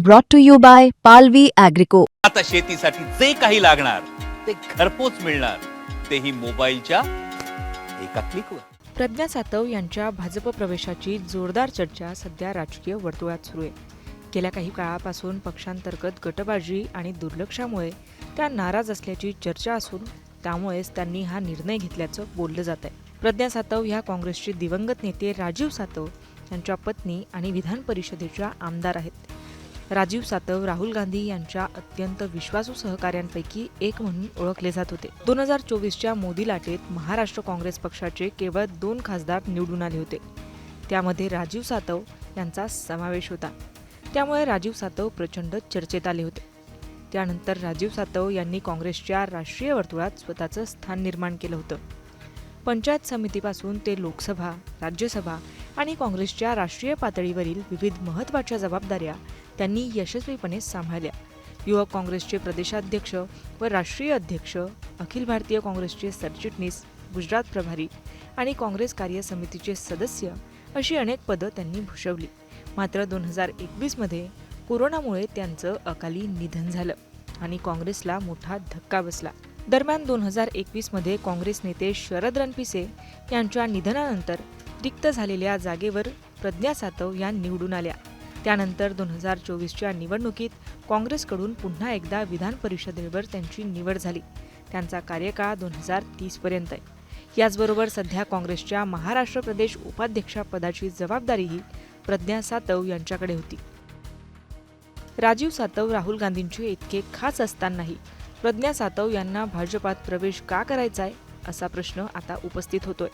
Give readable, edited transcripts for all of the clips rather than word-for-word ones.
brought to you by Palvi Agrico. आता शेतीसाठी जे काही लागणार ते घरपोच मिळणार, तेही मोबाईलच्या एका क्लिकवर. प्रज्ञा सातव यांच्या भाजप प्रवेशाची जोरदार चर्चा सध्या राजकीय वर्तुळात सुरू आहे. गेल्या काही काळापासून पक्षांतर्गत गटबाजी आणि दुर्लक्षामुळे त्या नाराज असल्याची चर्चा असून त्यामुळेच त्यांनी हा निर्णय घेतल्याचं बोललं जात आहे. प्रज्ञा सातव ह्या काँग्रेसचे दिवंगत नेते राजीव सातव यांच्या पत्नी आणि विधान परिषदेच्या आमदार आहेत. राजीव सातव राहुल गांधी यांच्या अत्यंत विश्वासू सहकाऱ्यांपैकी एक म्हणून ओळखले जात होते. 2024च्या मोदी लाटेत महाराष्ट्र काँग्रेस पक्षाचे केवळ 2 खासदार निवडून आले होते. त्यामध्ये राजीव सातव यांचा समावेश होता. त्यामुळे राजीव सातव प्रचंड चर्चेत आले होते. त्यानंतर राजीव सातव यांनी काँग्रेसच्या राष्ट्रीय वर्तुळात स्वतःचं स्थान निर्माण केलं होतं. पंचायत समितीपासून ते लोकसभा, राज्यसभा आणि काँग्रेसच्या राष्ट्रीय पातळीवरील विविध महत्त्वाच्या जबाबदाऱ्या त्यांनी यशस्वीपणे सांभाळल्या. युवक काँग्रेसचे प्रदेशाध्यक्ष व राष्ट्रीय अध्यक्ष, अखिल भारतीय काँग्रेसचे सरचिटणीस, गुजरात प्रभारी आणि काँग्रेस कार्य समितीचे सदस्य अशी अनेक पदं त्यांनी भूषवली. मात्र 2021मध्ये कोरोनामुळे त्यांचं अकाली निधन झालं आणि काँग्रेसला मोठा धक्का बसला. दरम्यान 2021मध्ये काँग्रेस नेते शरद रणपिसे यांच्या निधनानंतर रिक्त झालेल्या जागेवर प्रज्ञा सातव या निवडून आल्या. त्यानंतर 2024च्या निवडणुकीत काँग्रेसकडून पुन्हा एकदा विधान परिषदेवर त्यांची निवड झाली. त्यांचा कार्यकाळ 2030 पर्यंत आहे. याचबरोबर सध्या काँग्रेसच्या महाराष्ट्र प्रदेश उपाध्यक्षपदाची जबाबदारीही प्रज्ञा सातव यांच्याकडे होती. राजीव सातव राहुल गांधींचे इतके खास असतानाही प्रज्ञा सातव यांना भाजपात प्रवेश का करायचाय असा प्रश्न आता उपस्थित होतोय.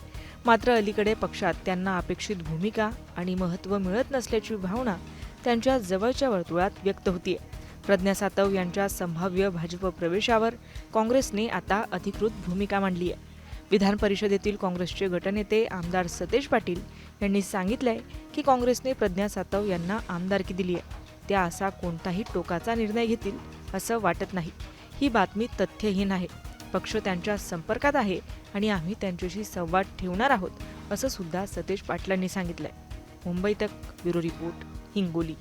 मात्र अलीकडे पक्षात त्यांना अपेक्षित भूमिका आणि महत्त्व मिळत नसल्याची भावना त्यांच्या जवळच्या वर्तुळात व्यक्त होतीये. प्रज्ञा सातव यांच्या संभाव्य भाजप प्रवेशावर काँग्रेसने आता अधिकृत भूमिका मांडली आहे. विधान परिषदेतील काँग्रेसचे गटनेते आमदार सतेज पाटील यांनी सांगितलंय की काँग्रेसने प्रज्ञा सातव यांना आमदारकी दिली आहे. त्या असा कोणताही टोकाचा निर्णय घेतील असं वाटत नाही. ही बातमी तथ्यहीन आहे. पक्ष त्यांच्या संपर्कात आहे आणि आम्ही त्यांच्याशी संवाद ठेवणार आहोत असं सुद्धा सतेज पाटलांनी सांगितलंय. मुंबई तक ब्युरो रिपोर्ट, हिंगोली.